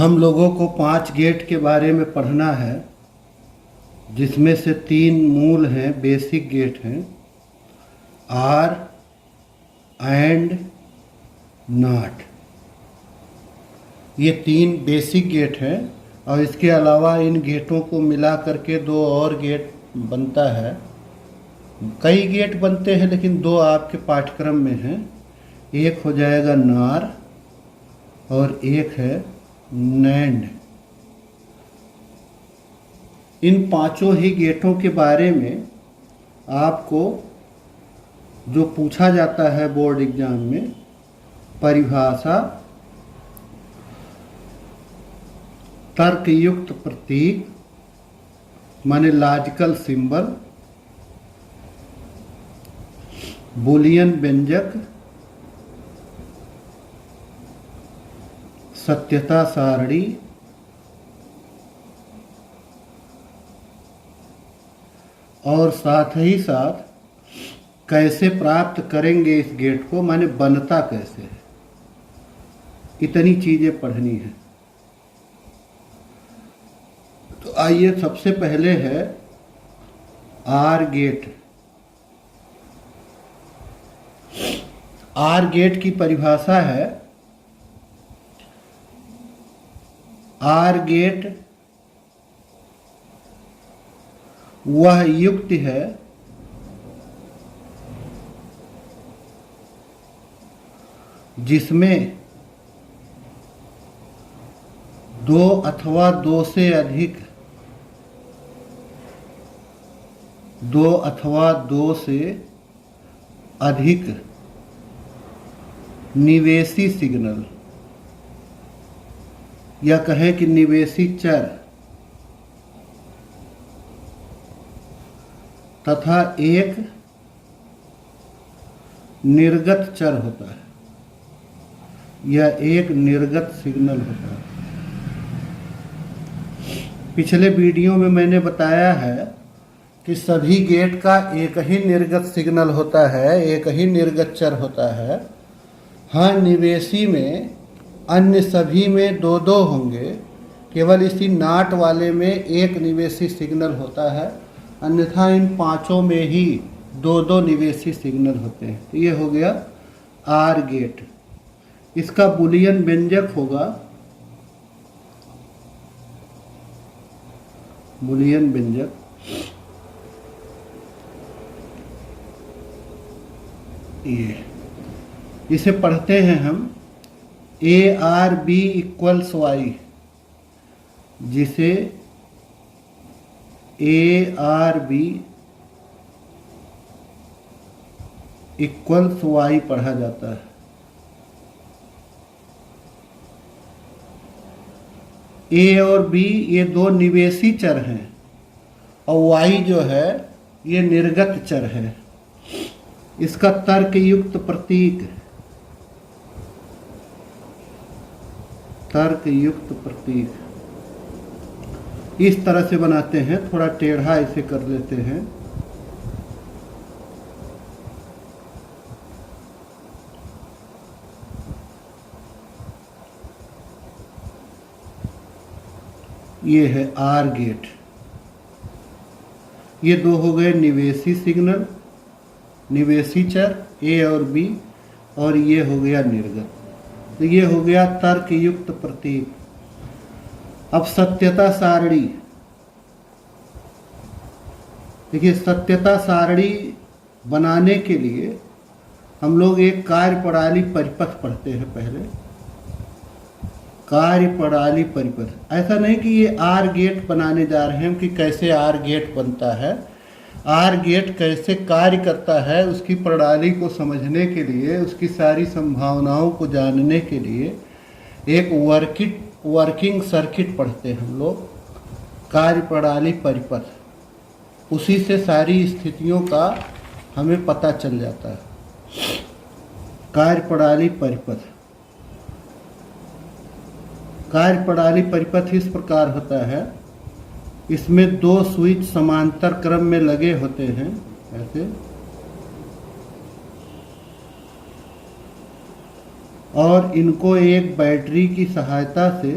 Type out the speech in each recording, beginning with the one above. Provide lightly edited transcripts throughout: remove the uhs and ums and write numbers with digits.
हम लोगों को 5 गेट के बारे में पढ़ना है, जिसमें से 3 मूल हैं, बेसिक गेट हैं, आर एंड नॉट। ये 3 बेसिक गेट हैं और इसके अलावा इन गेटों को मिला करके 2 और गेट बनता है। कई गेट बनते हैं लेकिन 2 आपके पाठ्यक्रम में हैं। एक हो जाएगा नार और एक है नैंड। इन 5 ही गेटों के बारे में आपको जो पूछा जाता है बोर्ड एग्जाम में, परिभाषा, तर्कयुक्त प्रतीक माने लॉजिकल सिंबल, बूलियन व्यंजक, सत्यता सारणी, और साथ ही साथ कैसे प्राप्त करेंगे इस गेट को, माने बनता कैसे है। इतनी चीजें पढ़नी है। तो आइए, सबसे पहले है आर गेट। आर गेट की परिभाषा है, आर गेट वह युक्ति है जिसमें 2 अथवा 2 से अधिक 2 अथवा 2 से अधिक निवेशी सिग्नल, या कहें कि निवेशी चर, तथा एक निर्गत चर होता है, या एक निर्गत सिग्नल होता है। पिछले वीडियो में मैंने बताया है कि सभी गेट का एक ही निर्गत सिग्नल होता है, एक ही निर्गत चर होता है। हाँ, निवेशी में अन्य सभी में 2-2 होंगे, केवल इसी नाट वाले में एक निवेशी सिग्नल होता है, अन्यथा इन 5 में ही 2-2 निवेशी सिग्नल होते हैं। तो ये हो गया आर गेट। इसका बूलियन व्यंजक होगा, बूलियन व्यंजक ये, इसे पढ़ते हैं हम a R b equals y, जिसे a R b equals y पढ़ा जाता है। ए और बी ये 2 निवेशी चर हैं और वाई जो है ये निर्गत चर है। इसका तर्कयुक्त प्रतीक, तर्कयुक्त प्रतीक इस तरह से बनाते हैं। थोड़ा टेढ़ा इसे कर लेते हैं। ये है आर गेट। ये 2 हो गए निवेशी सिग्नल, निवेशी चर ए और बी, और ये हो गया निर्गत। तो ये हो गया तर्कयुक्त प्रतीक। अब सत्यता सारणी। देखिए, सत्यता सारणी बनाने के लिए हम लोग एक कार्य प्रणाली परिपथ पढ़ते हैं पहले। कार्य प्रणाली परिपथ, ऐसा नहीं कि ये आर गेट बनाने जा रहे हैं कि कैसे आर गेट बनता है। आर गेट कैसे कार्य करता है उसकी प्रणाली को समझने के लिए, उसकी सारी संभावनाओं को जानने के लिए एक वर्किंग सर्किट पढ़ते हैं हम लोग, कार्य प्रणाली परिपथ। उसी से सारी स्थितियों का हमें पता चल जाता है। कार्य प्रणाली परिपथ, कार्य प्रणाली परिपथ इस प्रकार होता है, इसमें 2 स्विच समांतर क्रम में लगे होते हैं ऐसे, और इनको एक बैटरी की सहायता से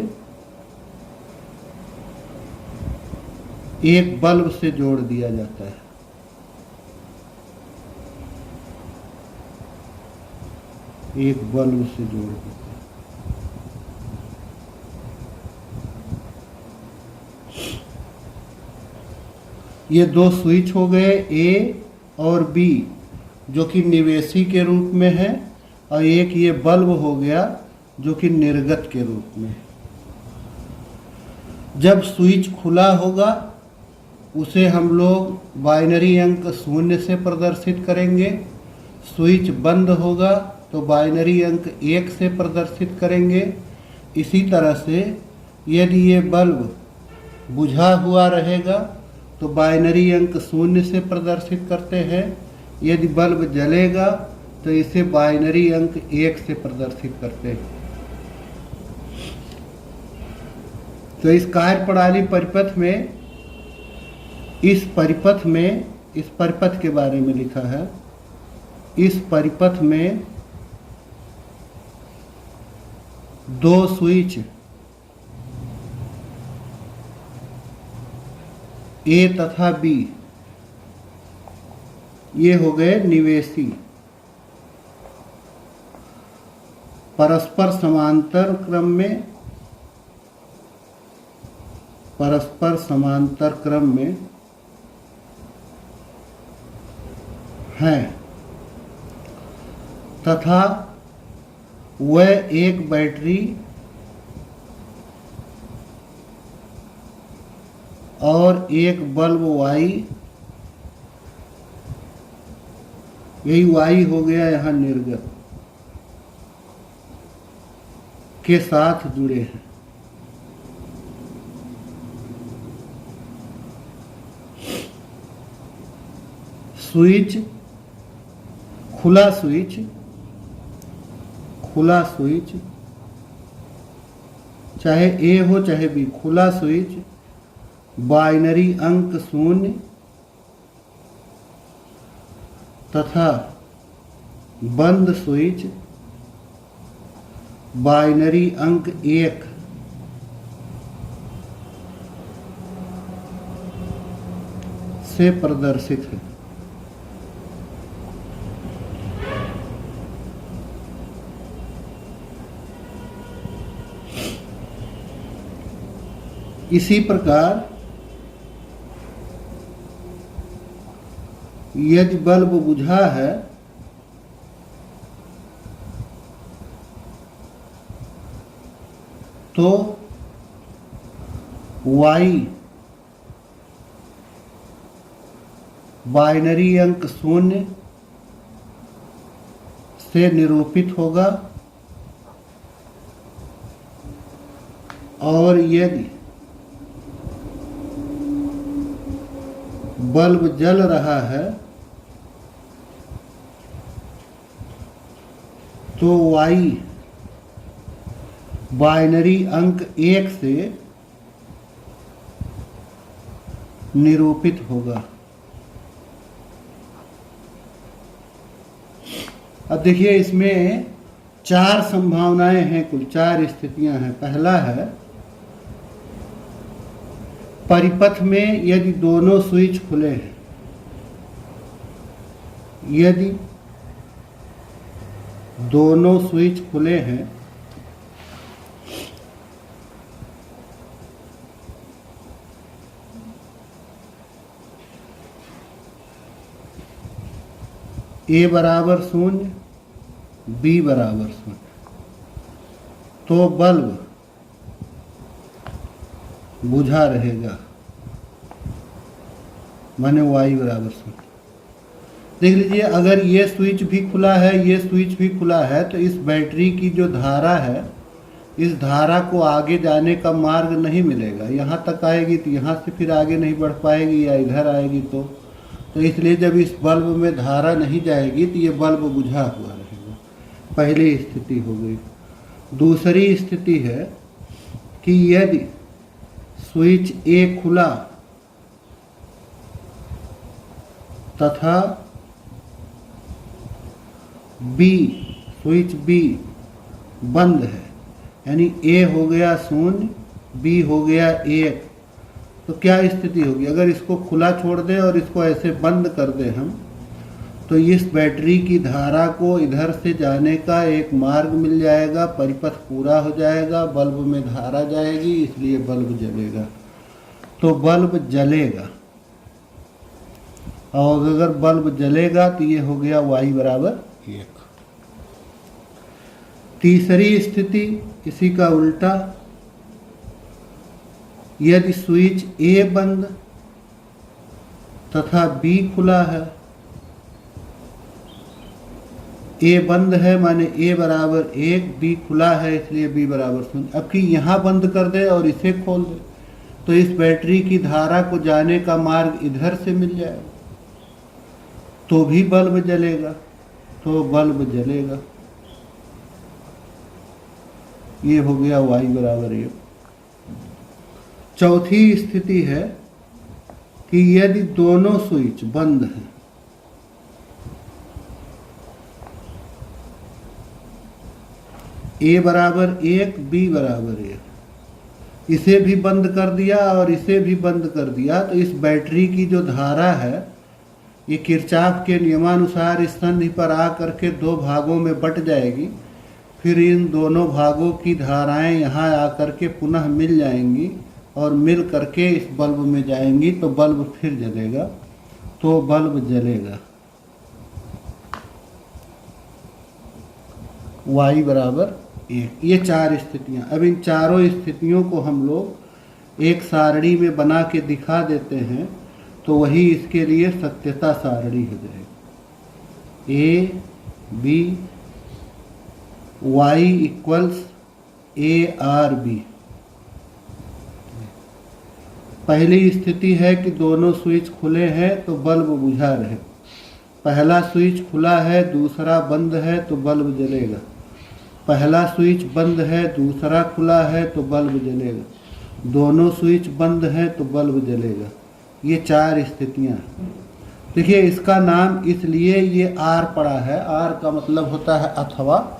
एक बल्ब से जोड़ दिया जाता है। एक बल्ब से जोड़ देते हैं। ये दो स्विच हो गए, ए और बी, जो कि निवेशी के रूप में है, और एक ये बल्ब हो गया जो कि निर्गत के रूप में। जब स्विच खुला होगा उसे हम लोग बाइनरी अंक 0 से प्रदर्शित करेंगे। स्विच बंद होगा तो बाइनरी अंक 1 से प्रदर्शित करेंगे। इसी तरह से यदि ये बल्ब बुझा हुआ रहेगा तो बाइनरी अंक 0 से प्रदर्शित करते हैं। यदि बल्ब जलेगा तो इसे बाइनरी अंक 1 से प्रदर्शित करते हैं। तो इस कार्य प्रणाली परिपथ में, इस परिपथ के बारे में लिखा है। इस परिपथ में दो स्विच ए तथा बी, ये हो गए निवेशी, परस्पर समांतर क्रम में हैं तथा वह एक बैटरी और एक बल्ब वाई, यही वाई हो गया यहाँ निर्गत, के साथ जुड़े हैं। स्विच, खुला स्विच चाहे ए हो चाहे बी, खुला स्विच बाइनरी अंक 0 तथा बंद स्विच बाइनरी अंक 1 से प्रदर्शित है। इसी प्रकार यदि बल्ब बुझा है तो Y बाइनरी अंक 0 से निरूपित होगा, और यदि बल्ब जल रहा है तो Y बाइनरी अंक 1 से निरूपित होगा। अब देखिए, इसमें 4 संभावनाएं हैं, कुल 4 स्थितियां हैं। पहला है परिपथ में यदि दोनों स्विच खुले हैं, यदि दोनों स्विच खुले हैं ए बराबर 0, बी बराबर 0, तो बल्ब बुझा रहेगा, माने y बराबर 0। देख लीजिए, अगर ये स्विच भी खुला है, ये स्विच भी खुला है, तो इस बैटरी की जो धारा है, इस धारा को आगे जाने का मार्ग नहीं मिलेगा। यहाँ तक आएगी तो यहाँ से फिर आगे नहीं बढ़ पाएगी, या इधर आएगी तो इसलिए जब इस बल्ब में धारा नहीं जाएगी तो ये बल्ब बुझा हुआ रहेगा। पहली स्थिति हो गई। दूसरी स्थिति है कि यदि स्विच ए खुला तथा बी, स्विच बी बंद है, यानी ए हो गया 0, बी हो गया 1, तो क्या स्थिति होगी? अगर इसको खुला छोड़ दें और इसको ऐसे बंद कर दें हम, तो इस बैटरी की धारा को इधर से जाने का एक मार्ग मिल जाएगा, परिपथ पूरा हो जाएगा, बल्ब में धारा जाएगी, इसलिए बल्ब जलेगा। तो बल्ब जलेगा, और अगर बल्ब जलेगा तो ये हो गया y बराबर 1। तीसरी स्थिति इसी का उल्टा, यदि स्विच A बंद तथा B खुला है, A बंद है माने A बराबर 1, B खुला है इसलिए B बराबर 0। अब कि यहाँ बंद कर दे और इसे खोल दे तो इस बैटरी की धारा को जाने का मार्ग इधर से मिल जाएगा, तो भी बल्ब जलेगा, तो बल्ब जलेगा। ये हो गया y बराबर 1। चौथी स्थिति है कि यदि दोनों स्विच बंद हैं, A बराबर 1, B बराबर 1, इसे भी बंद कर दिया और इसे भी बंद कर दिया, तो इस बैटरी की जो धारा है ये किरचॉफ के नियमानुसार इस संधि पर आकर के दो भागों में बट जाएगी। फिर इन दोनों भागों की धाराएं यहाँ आकर के पुनः मिल जाएंगी और मिल करके इस बल्ब में जाएंगी, तो बल्ब फिर जलेगा, तो बल्ब जलेगा। y बराबर 1। ये चार स्थितियाँ। अब इन चारों स्थितियों को हम लोग एक सारणी में बना के दिखा देते हैं, तो वही इसके लिए सत्यता सारणी हो जाएगी। A B y equals A R B। पहली स्थिति है कि दोनों स्विच खुले हैं तो बल्ब बुझा रहे। पहला स्विच खुला है, दूसरा बंद है, तो बल्ब जलेगा। पहला स्विच बंद है, दूसरा खुला है, तो बल्ब जलेगा। दोनों स्विच बंद हैं तो बल्ब जलेगा। ये चार स्थितियाँ। देखिए इसका नाम इसलिए ये आर पड़ा है, आर का मतलब होता है अथवा,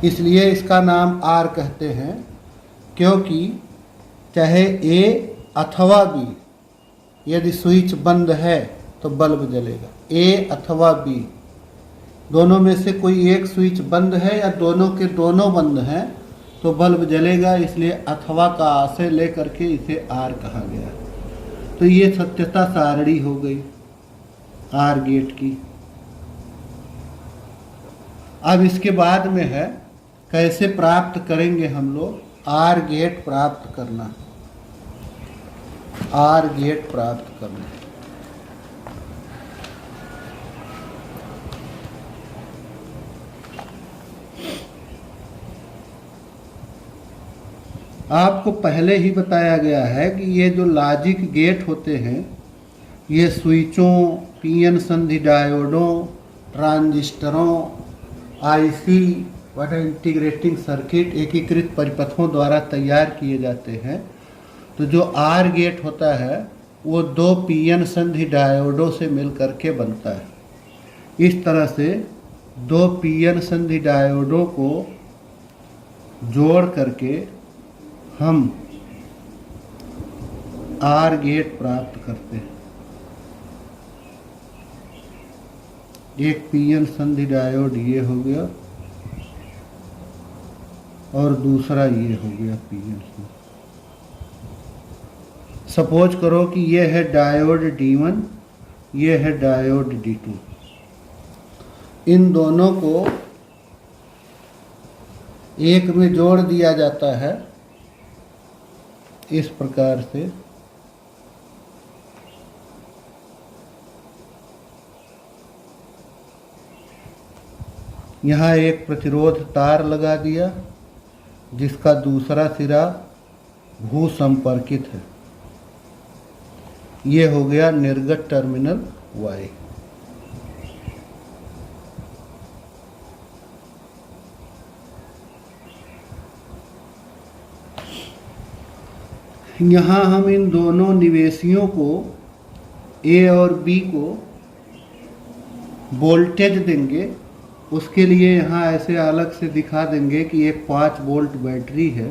इसलिए इसका नाम आर कहते हैं, क्योंकि चाहे ए अथवा बी, यदि स्विच बंद है तो बल्ब जलेगा। ए अथवा बी, दोनों में से कोई एक स्विच बंद है या दोनों के दोनों बंद हैं तो बल्ब जलेगा, इसलिए अथवा का आशय लेकर के इसे आर कहा गया। तो ये सत्यता सारणी हो गई आर गेट की। अब इसके बाद में है कैसे प्राप्त करेंगे हम लोग आर गेट प्राप्त करना। आर गेट प्राप्त करना, आपको पहले ही बताया गया है कि ये जो लॉजिक गेट होते हैं ये स्विचों, पीएन संधि डायोडों, ट्रांजिस्टरों, आईसी व इंटीग्रेटिंग सर्किट, एकीकृत परिपथों द्वारा तैयार किए जाते हैं। तो जो आर गेट होता है वो दो पीएन संधि डायोडों से मिलकर के बनता है। इस तरह से दो पीएन संधि डायोडों को जोड़ करके हम आर गेट प्राप्त करते हैं। एक पीएन संधि डायोड ये हो गया और दूसरा ये हो गया पीएन संधि। सपोज करो कि ये है डायोड D1, ये है डायोड D2। इन दोनों को एक में जोड़ दिया जाता है इस प्रकार से। यहाँ एक प्रतिरोध तार लगा दिया जिसका दूसरा सिरा भू संपर्कित है। ये हो गया निर्गत टर्मिनल Y। यहाँ हम इन दोनों निवेशियों को A और B को वोल्टेज देंगे। उसके लिए यहाँ ऐसे अलग से दिखा देंगे कि एक 5 वोल्ट बैटरी है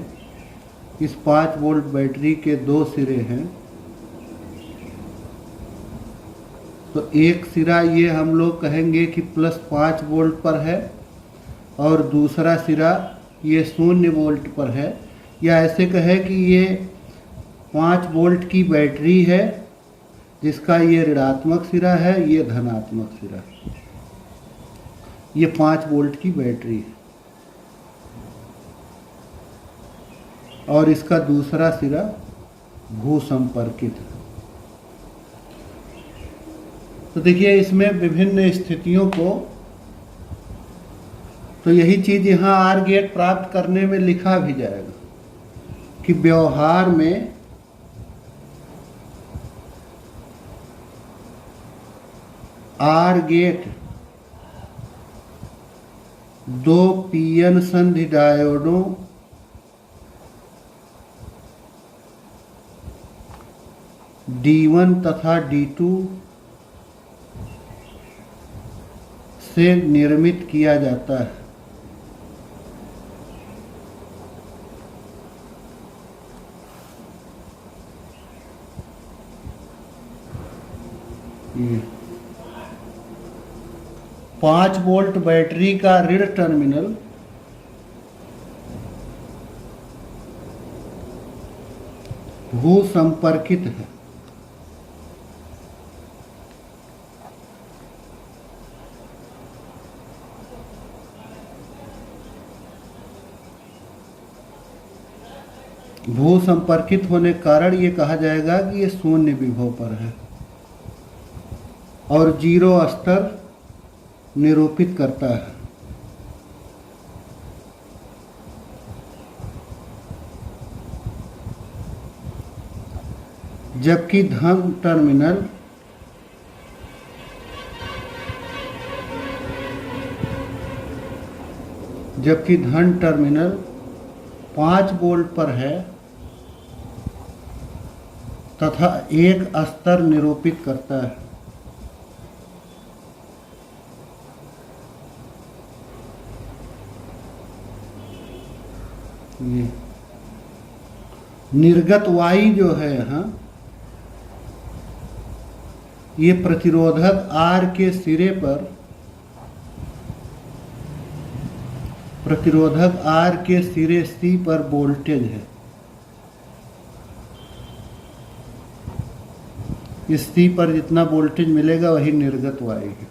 इस 5 वोल्ट बैटरी के 2 सिरे हैं। तो एक सिरा ये हम लोग कहेंगे कि +5 वोल्ट पर है और दूसरा सिरा ये 0 वोल्ट पर है, या ऐसे कहे कि ये 5 वोल्ट की बैटरी है जिसका ये ऋणात्मक सिरा है, ये धनात्मक सिरा। ये 5 वोल्ट की बैटरी है और इसका दूसरा सिरा भू संपर्कित है। तो देखिए इसमें विभिन्न स्थितियों को, तो यही चीज यहाँ आर गेट प्राप्त करने में लिखा भी जाएगा कि व्यवहार में आर गेट 2 पीएन संधि डायोडों D1 तथा D2 से निर्मित किया जाता है। ये 5 वोल्ट बैटरी का ऋण टर्मिनल भू संपर्कित है। भू संपर्कित होने के कारण ये कहा जाएगा कि ये 0 विभव पर है और 0 स्तर निरूपित करता है। जबकि धन टर्मिनल 5 वोल्ट पर है तथा एक स्तर निरूपित करता है। ये निर्गत वाई जो है यहाँ, ये प्रतिरोधक आर के सिरे पर, प्रतिरोधक आर के सिरे सी पर वोल्टेज है। इस सी पर जितना वोल्टेज मिलेगा वही निर्गत वाई है।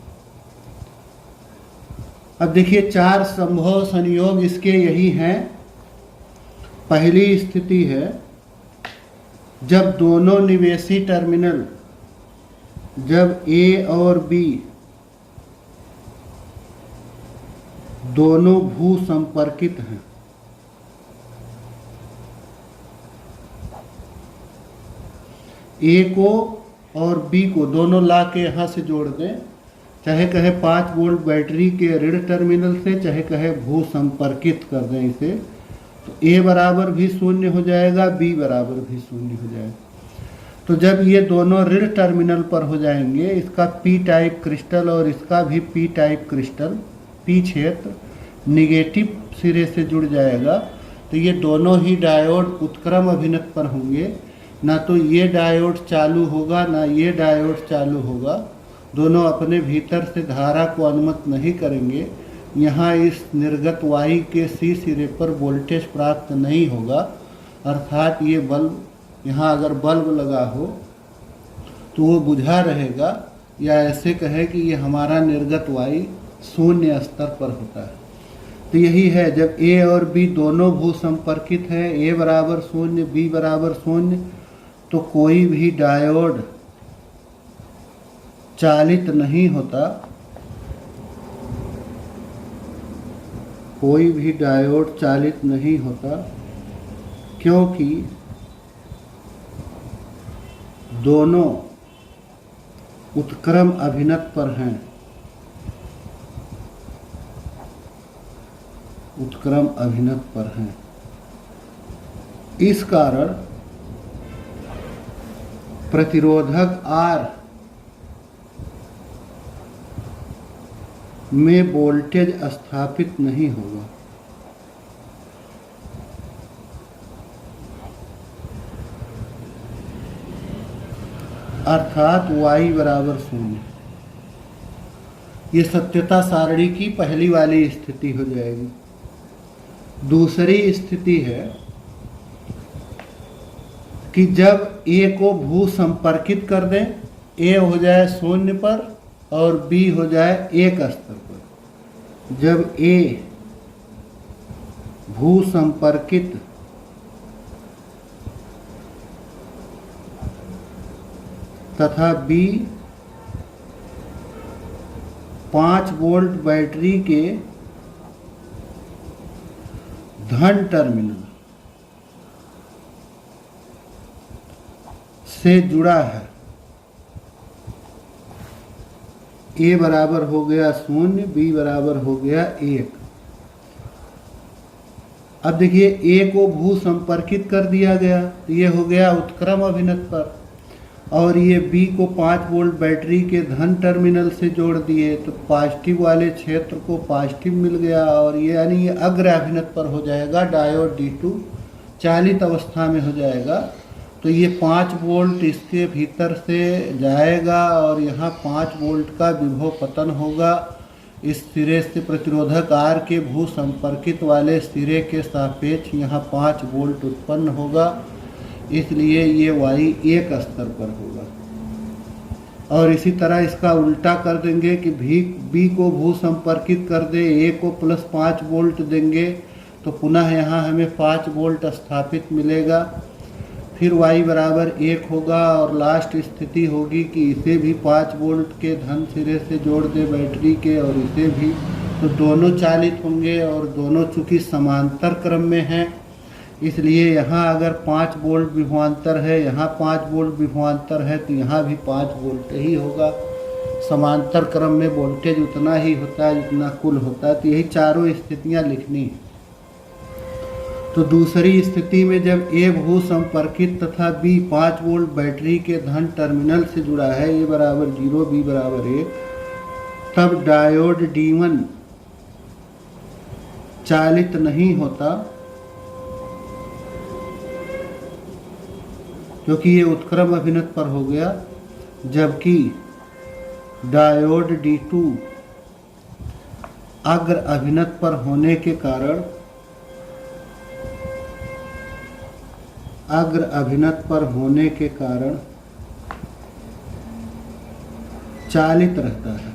अब देखिए 4 संभव संयोग इसके यही हैं। पहली स्थिति है जब दोनों निवेशी टर्मिनल, जब ए और बी दोनों भू संपर्कित हैं। ए को और बी को दोनों ला के यहाँ से जोड़ दें, चाहे कहे 5 वोल्ट बैटरी के ऋण टर्मिनल से, चाहे कहे भू संपर्कित कर दें इसे, तो ए बराबर भी 0 हो जाएगा, बी बराबर भी 0 हो जाएगा। तो जब ये दोनों ऋण टर्मिनल पर हो जाएंगे, इसका पी टाइप क्रिस्टल और इसका भी पी टाइप क्रिस्टल, पी क्षेत्र निगेटिव सिरे से जुड़ जाएगा, तो ये दोनों ही डायोड उत्क्रम अभिनत पर होंगे। ना तो ये डायोड चालू होगा ना ये डायोड चालू होगा, दोनों अपने भीतर से धारा को अनुमत नहीं करेंगे। यहाँ इस निर्गत वाई के सी सिरे पर वोल्टेज प्राप्त नहीं होगा, अर्थात ये बल्ब, यहाँ अगर बल्ब लगा हो तो वो बुझा रहेगा, या ऐसे कहे कि ये हमारा निर्गत वाई 0 स्तर पर होता है। तो यही है, जब ए और बी दोनों भू संपर्कित हैं, ए बराबर 0 बी बराबर 0, तो कोई भी डायोड चालित नहीं होता, कोई भी डायोड चालित नहीं होता, क्योंकि दोनों उत्क्रम अभिनत पर हैं, उत्क्रम अभिनत पर हैं। इस कारण प्रतिरोधक आर में वोल्टेज स्थापित नहीं होगा। अर्थात y बराबर 0। ये सत्यता सारणी की पहली वाली स्थिति हो जाएगी। दूसरी स्थिति है कि जब a को भू संपर्कित कर दें, a हो जाए 0 पर और b हो जाए 1 स्तर पर। जब a भू संपर्कित तथा b 5 वोल्ट बैटरी के धन टर्मिनल से जुड़ा है, a बराबर हो गया 0, b बराबर हो गया 1। अब देखिए a को भू संपर्कित कर दिया गया तो ये हो गया उत्क्रम अभिनत पर, और ये b को 5 वोल्ट बैटरी के धन टर्मिनल से जोड़ दिए तो पॉजिटिव वाले क्षेत्र को पॉजिटिव मिल गया, और ये यानी ये अग्र अभिनत पर हो जाएगा। डायोड D2 चालित अवस्था में हो जाएगा तो ये 5 वोल्ट इसके भीतर से जाएगा और यहाँ 5 वोल्ट का विभव पतन होगा। इस सिरे से प्रतिरोधक R के भू संपर्कित वाले सिरे के सापेक्ष यहाँ 5 वोल्ट उत्पन्न होगा, इसलिए ये y 1 स्तर पर होगा। और इसी तरह इसका उल्टा कर देंगे कि b को भू संपर्कित कर दे, a को +5 वोल्ट देंगे तो पुनः यहाँ हमें 5 वोल्ट स्थापित मिलेगा। फिर y बराबर 1 होगा और लास्ट स्थिति होगी कि इसे भी 5 वोल्ट के धन सिरे से जोड़ दे बैटरी के और इसे भी, तो दोनों चालित होंगे और दोनों चूँकि समांतर क्रम में हैं इसलिए यहाँ अगर 5 वोल्ट विभवांतर है, यहाँ 5 वोल्ट विभवांतर है तो यहाँ भी 5 वोल्ट ही होगा। समांतर क्रम में वोल्टेज उतना ही होता है जितना कुल होता है। तो यही चारों स्थितियाँ लिखनी है। तो दूसरी स्थिति में जब A भू संपर्कित तथा B 5 वोल्ट बैटरी के धन टर्मिनल से जुड़ा है, A बराबर 0, B बराबर 1, तब डायोड D1 चालित नहीं होता क्योंकि ये उत्क्रम अभिनत पर हो गया, जबकि डायोड D2 अग्र अभिनत पर होने के कारण चालित रहता है।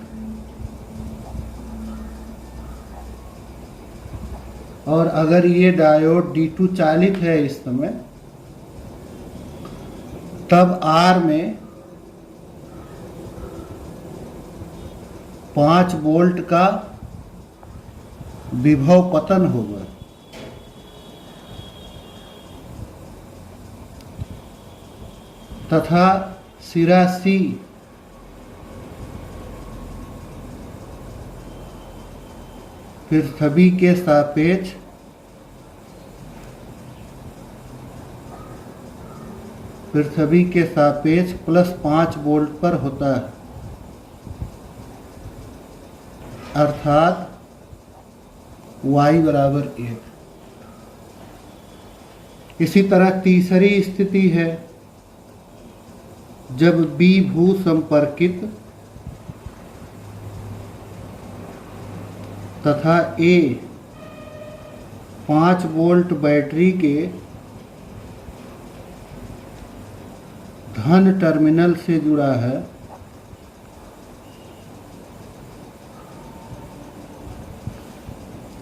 और अगर ये डायोड D2 चालित है इस समय, तब R में 5 वोल्ट का विभव पतन होगा तथा सिरा C पृथ्वी के सापेक्ष +5 वोल्ट पर होता है, अर्थात y बराबर 1। इसी तरह तीसरी स्थिति है जब B भू संपर्कित तथा A 5 वोल्ट बैटरी के धन टर्मिनल से जुड़ा है,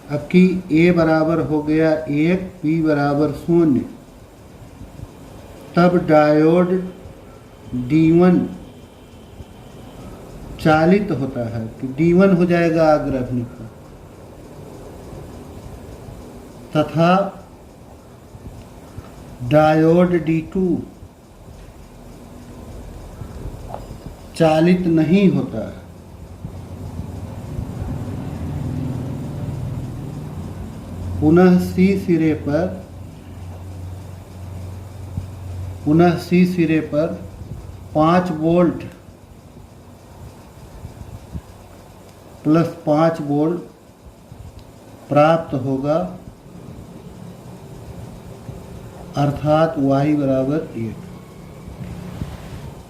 अब कि A बराबर हो गया 1, B बराबर 0, तब डायोड D1 चालित होता है कि D1 हो जाएगा अग्रभनी पर, तथा डायोड D2 चालित नहीं होता है। पुनः C सिरे पर 5 वोल्ट +5 वोल्ट प्राप्त होगा, अर्थात y बराबर 1।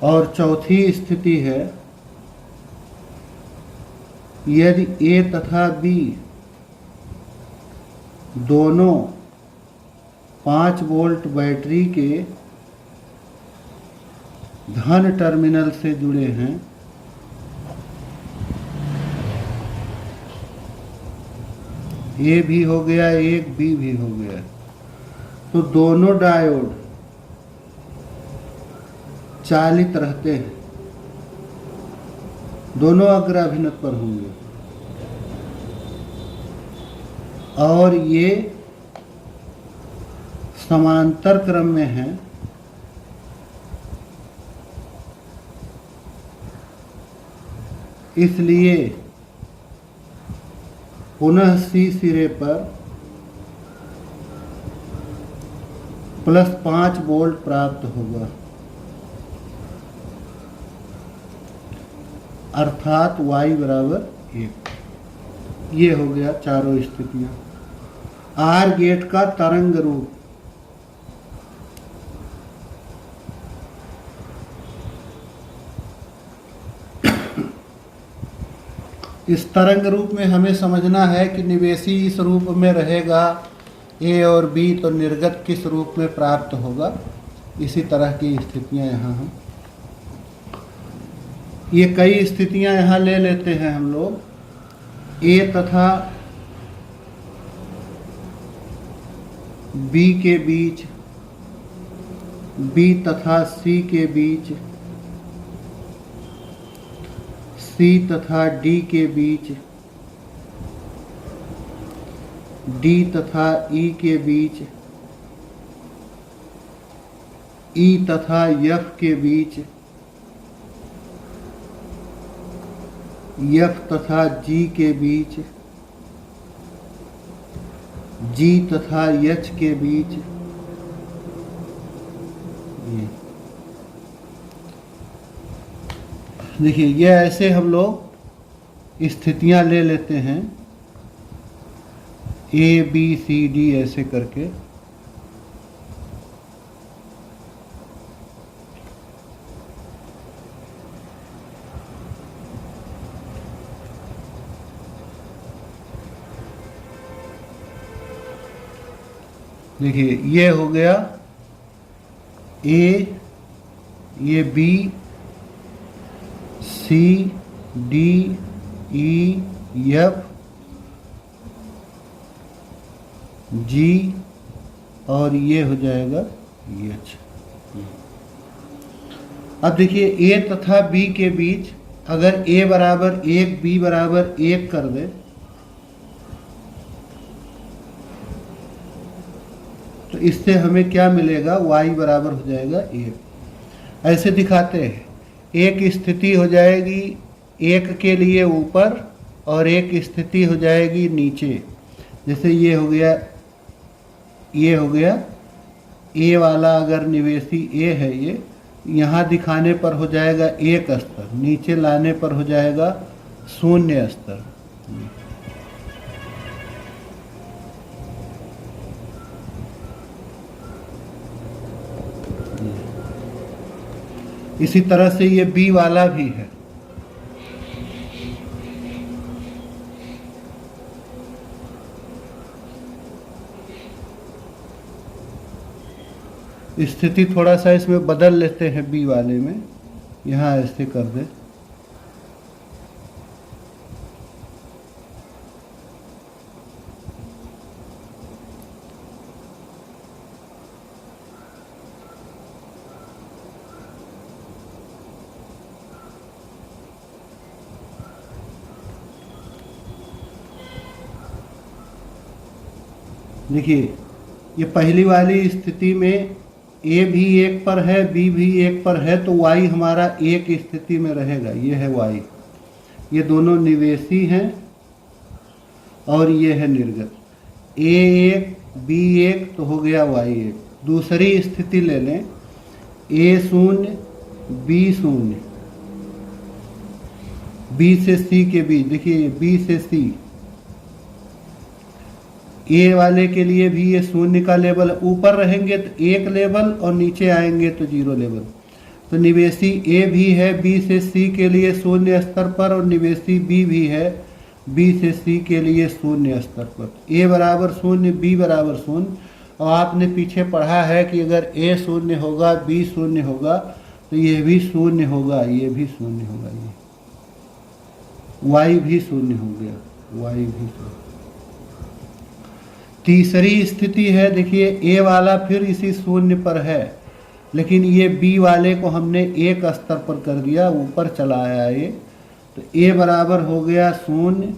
और चौथी स्थिति है यदि ए तथा बी दोनों 5 वोल्ट बैटरी के धन टर्मिनल से जुड़े हैं, ए भी हो गया एक, बी भी हो गया, तो दोनों डायोड चालित रहते हैं, दोनों अग्राभिनत पर होंगे और ये समांतर क्रम में हैं। इसलिए पुनः सी सिरे पर +5 वोल्ट प्राप्त होगा, अर्थात y = 1। ये हो गया चारों स्थितियां। आर गेट का तरंग रूप। इस तरंग रूप में हमें समझना है कि निवेशी इस रूप में रहेगा ए और बी, तो निर्गत किस रूप में प्राप्त होगा। इसी तरह की स्थितियां यहाँ हैं। ये कई स्थितियां यहाँ ले लेते हैं हम लोग। ए तथा बी के बीच, बी तथा सी के बीच, सी तथा डी के बीच, डी तथा ई के बीच, ई तथा एफ के बीच, एफ तथा जी के बीच, जी तथा एच के बीच। देखिए ये ऐसे हम लोग स्थितियां ले लेते हैं, ए बी सी डी ऐसे करके। देखिए ये हो गया ए, ये बी, सी, डी, ई, एफ, जी और ये हो जाएगा एच। अब देखिए ए तथा बी के बीच अगर ए = 1 बी = 1 कर दे तो इससे हमें क्या मिलेगा, y बराबर हो जाएगा 1। ऐसे दिखाते हैं। एक स्थिति हो जाएगी 1 के लिए ऊपर और एक स्थिति हो जाएगी नीचे। जैसे ये हो गया, ये हो गया ए वाला, अगर निवेशी ए है, ये यहाँ दिखाने पर हो जाएगा 1 स्तर, नीचे लाने पर हो जाएगा 0 स्तर। इसी तरह से ये बी वाला भी है। स्थिति थोड़ा सा इसमें बदल लेते हैं बी वाले में, यहाँ ऐसे कर दे। देखिए ये पहली वाली स्थिति में ए भी 1 पर है, बी भी 1 पर है, तो y हमारा 1 स्थिति में रहेगा। ये है y, ये दोनों निवेशी हैं और ये है निर्गत। a 1 b 1 तो हो गया y 1। दूसरी स्थिति ले लें, a 0 b 0, b से c के बीच। देखिए b से c, ए वाले के लिए भी ये 0 का लेवल, ऊपर रहेंगे तो 1 लेवल और नीचे आएंगे तो 0 लेवल। तो निवेशी ए भी है बी से सी के लिए शून्य स्तर पर, और निवेशी बी भी है बी से सी के लिए शून्य स्तर पर। ए बराबर शून्य, बी बराबर शून्य। और आपने पीछे पढ़ा है कि अगर ए शून्य होगा, बी शून्य होगा, तो ये भी शून्य होगा, ये भी शून्य होगा, ये वाई भी शून्य हो गया, वाई भी शून्य। तीसरी स्थिति है, देखिए ए वाला फिर इसी शून्य पर है, लेकिन ये बी वाले को हमने एक स्तर पर कर दिया, ऊपर चला आया ये, तो ए बराबर हो गया शून्य,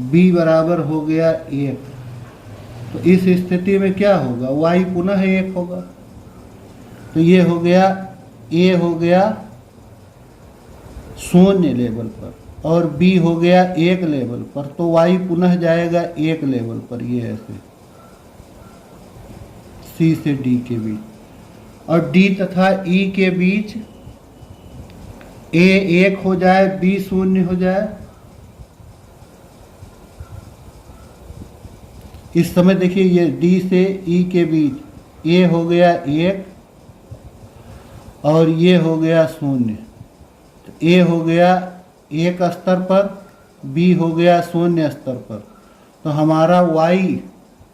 बी बराबर हो गया एक। तो इस स्थिति में क्या होगा, वाई पुनः एक होगा। तो ये हो गया, ए हो गया शून्य लेवल पर और बी हो गया एक लेवल पर, तो वाई पुनः जाएगा एक लेवल पर, ये ऐसे सी से डी के बीच। और डी तथा ई के बीच ए एक हो जाए, बी शून्य हो जाए। इस समय देखिए ये डी से ई के बीच ए हो गया एक और ये हो गया शून्य। तो ए हो गया एक स्तर पर, बी हो गया शून्य स्तर पर, तो हमारा वाई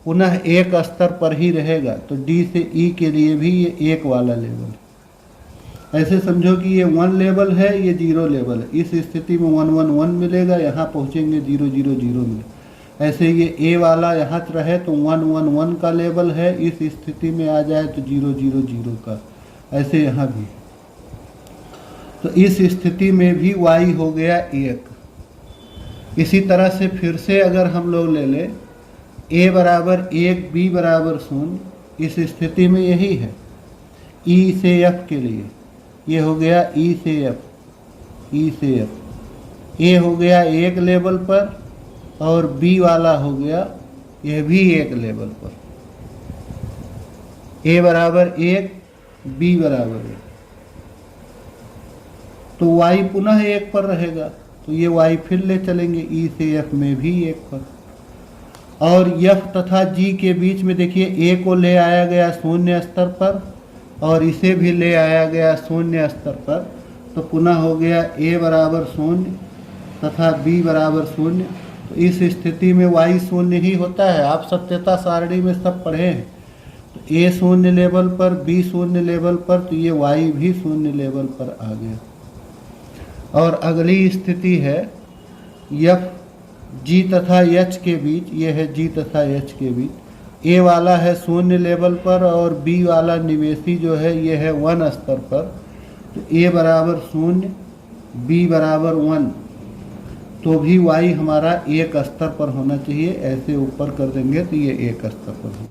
पुनः एक स्तर पर ही रहेगा। तो डी से ई के लिए भी ये एक वाला लेवल है। ऐसे समझो कि ये 1 लेवल है, ये 0 लेवल है। इस स्थिति में 1 1 1 मिलेगा, यहाँ पहुँचेंगे 0 0 0 मिलेगा। ऐसे ये ए वाला यहाँ रहे तो 1 1 1 का लेवल है, इस स्थिति में आ जाए तो 0 0 0 का। ऐसे यहाँ भी, तो इस स्थिति में भी y हो गया 1। इसी तरह से फिर से अगर हम लोग ले लें a बराबर 1, b बराबर 0, इस स्थिति में यही है e से f के लिए। ये हो गया e से f, e से f। a हो गया एक लेवल पर और b वाला हो गया यह भी एक लेवल पर। a बराबर 1, b बराबर 1, तो y पुनः एक पर रहेगा। तो ये y फिर ले चलेंगे e से f में भी एक पर। और f तथा g के बीच में देखिए a को ले आया गया शून्य स्तर पर और इसे भी ले आया गया शून्य स्तर पर, तो पुनः हो गया a बराबर 0 तथा b बराबर 0। तो इस स्थिति में y शून्य ही होता है। आप सत्यता सारणी में सब पढ़े हैं। तो a शून्य लेवल पर, b शून्य लेवल पर, तो ये y भी शून्य लेवल पर आ गया। और अगली स्थिति है f g तथा h के बीच। ये है g तथा h के बीच। a वाला है शून्य लेवल पर और b वाला निवेशी जो है ये है 1 स्तर पर। तो a बराबर 0, b बराबर 1, तो भी y हमारा एक स्तर पर होना चाहिए। ऐसे ऊपर कर देंगे तो ये एक स्तर पर हो।